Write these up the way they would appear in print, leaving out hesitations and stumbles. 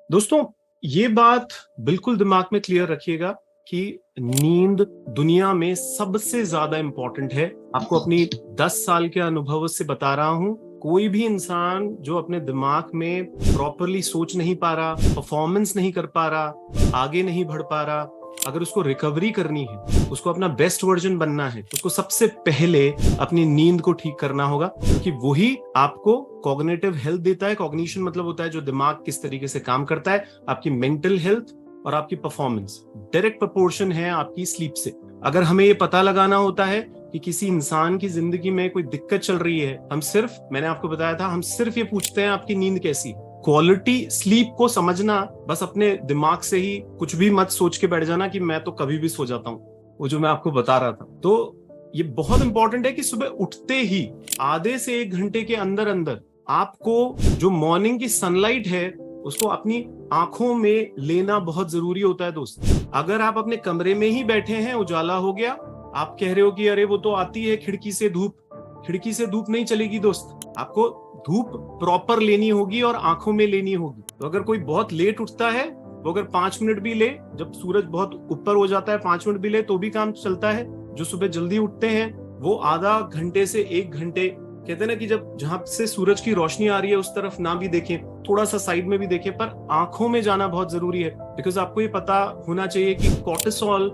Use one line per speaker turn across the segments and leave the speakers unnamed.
दोस्तों, ये बात बिल्कुल दिमाग में क्लियर रखिएगा कि नींद दुनिया में सबसे ज्यादा इंपॉर्टेंट है। आपको अपनी 10 साल के अनुभव से बता रहा हूं। कोई भी इंसान जो अपने दिमाग में प्रॉपरली सोच नहीं पा रहा, परफॉर्मेंस नहीं कर पा रहा, आगे नहीं बढ़ पा रहा, अगर उसको रिकवरी करनी है, उसको अपना बेस्ट वर्जन बनना है, उसको सबसे पहले अपनी नींद को ठीक करना होगा, क्योंकि वही आपको कॉग्निटिव हेल्थ देता है। कॉग्निशन मतलब होता है जो दिमाग किस तरीके से काम करता है। आपकी मेंटल हेल्थ और आपकी परफॉर्मेंस डायरेक्ट प्रोपोर्शन है आपकी स्लीप से। अगर हमें ये पता लगाना होता है कि किसी इंसान की जिंदगी में कोई दिक्कत चल रही है, मैंने आपको बताया था, हम सिर्फ ये पूछते हैं आपकी नींद कैसी। क्वालिटी स्लीप को समझना, बस अपने दिमाग से ही कुछ भी मत सोच के बैठ जाना कि मैं तो कभी भी सो जाता हूँ, वो जो मैं आपको बता रहा था। तो ये बहुत इंपॉर्टेंट है कि सुबह उठते ही आधे से 1 घंटे के अंदर अंदर आपको जो मॉर्निंग की सनलाइट है उसको अपनी आंखों में लेना बहुत जरूरी होता है दोस्त। अगर आप अपने कमरे में ही बैठे हैं, उजाला हो गया, आप कह रहे हो कि अरे वो तो आती है खिड़की से धूप नहीं चलेगी दोस्त। आपको धूप प्रॉपर लेनी होगी और आंखों में लेनी होगी। तो अगर कोई बहुत लेट उठता है, वो अगर 5 मिनट भी ले, जब सूरज बहुत ऊपर हो जाता है 5 मिनट भी ले तो भी काम चलता है। जो सुबह जल्दी उठते हैं वो आधा घंटे से 1 घंटे, कहते हैं ना कि जब जहां से सूरज की रोशनी आ रही है उस तरफ ना भी देखें, थोड़ा सा साइड में भी देखें, पर आंखों में जाना बहुत जरूरी है। बिकॉज आपको ये पता होना चाहिए कि कॉर्टिसोल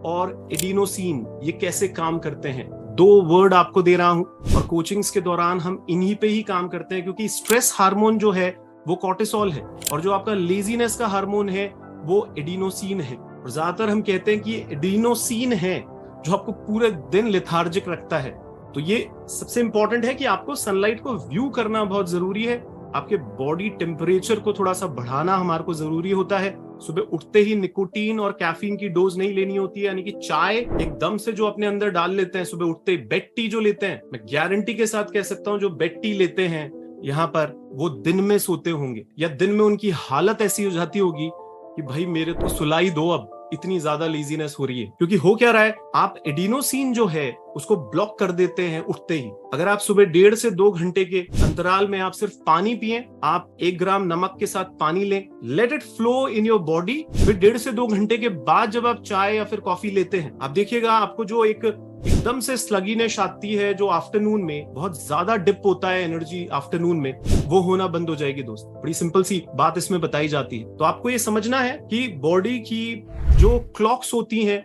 और एडिनोसिन ये कैसे काम करते हैं। 2 वर्ड आपको दे रहा हूं और कोचिंग्स के दौरान हम इन्हीं पे ही काम करते हैं, क्योंकि स्ट्रेस हार्मोन जो है वो कॉर्टिसोल है और जो आपका लेजीनेस का हार्मोन है वो एडिनोसिन है। और ज्यादातर हम कहते हैं कि एडिनोसिन है जो आपको पूरे दिन लेथार्जिक रखता है। तो ये सबसे इंपॉर्टेंट है कि आपको सनलाइट को व्यू करना बहुत जरूरी है। आपके बॉडी टेम्परेचर को थोड़ा सा बढ़ाना हमारे को जरूरी होता है। सुबह उठते ही निकोटीन और कैफीन की डोज नहीं लेनी होती है, यानी कि चाय एकदम से जो अपने अंदर डाल लेते हैं सुबह उठते ही। बेड टी जो लेते हैं, मैं गारंटी के साथ कह सकता हूं जो बेड टी लेते हैं यहाँ पर, वो दिन में सोते होंगे या दिन में उनकी हालत ऐसी हो जाती होगी कि भाई मेरे को सुलाई दो, अब इतनी ज्यादा लेजीनेस हो रही है। क्योंकि हो क्या रहा है, आप एडिनोसिन जो है उसको ब्लॉक कर देते हैं उठते ही। अगर आप सुबह 1.5 से 2 घंटे के अंतराल में आप सिर्फ पानी पिए, आप 1 ग्राम नमक के साथ पानी लें, let it flow in your body, फिर 1.5 से 2 घंटे के बाद जब आप चाय या फिर कॉफी लेते हैं, आप देखिएगा आपको जो एकदम से स्लगीनेस आती है, जो आफ्टरनून में बहुत ज्यादा डिप होता है एनर्जी आफ्टरनून में, वो होना बंद हो जाएगी दोस्त। बड़ी सिंपल सी बात इसमें बताई जाती है। तो आपको ये समझना है कि बॉडी की जो क्लॉक्स होती हैं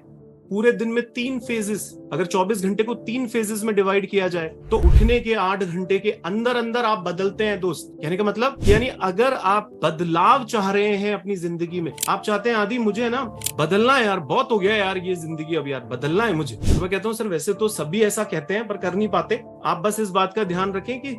पूरे दिन में 3 फेजेस, अगर 24 घंटे को 3 फेजेस में डिवाइड किया जाए तो उठने के 8 घंटे के अंदर अंदर आप बदलते हैं दोस्त। कहने का मतलब यानी अगर आप बदलाव चाह रहे हैं अपनी जिंदगी में, आप चाहते हैं आदि मुझे है ना बदलना है यार, बहुत हो गया यार ये जिंदगी, अब यार बदलना है मुझे, तो मैं कहता हूँ सर वैसे तो सभी ऐसा कहते हैं पर कर नहीं पाते। आप बस इस बात का ध्यान रखें कि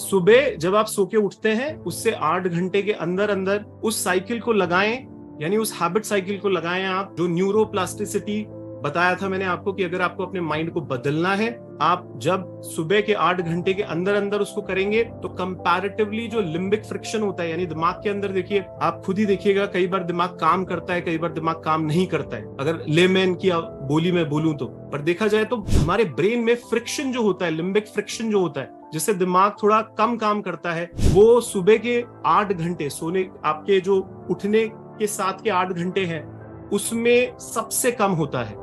सुबह जब आप सो के उठते हैं उससे 8 घंटे के अंदर अंदर उस साइकिल को लगाएं, यानी उस हैबिट साइकिल को लगाएं आप, जो न्यूरोप्लास्टिसिटी बताया था मैंने आपको कि अगर आपको अपने माइंड को बदलना है, आप जब सुबह के 8 घंटे के अंदर अंदर उसको करेंगे तो कंपैरेटिवली जो लिम्बिक फ्रिक्शन होता है, यानी दिमाग के अंदर, देखिए आप खुद ही देखिएगा, कई बार दिमाग काम करता है, कई बार दिमाग काम नहीं करता है, अगर लेमैन की बोली में बोलूं तो। पर देखा जाए तो हमारे ब्रेन में फ्रिक्शन जो होता है, लिम्बिक फ्रिक्शन जो होता है, जिससे दिमाग थोड़ा कम काम करता है, वो सुबह के 8 घंटे सोने, आपके जो उठने के साथ के 8 घंटे हैं उसमें सबसे कम होता है।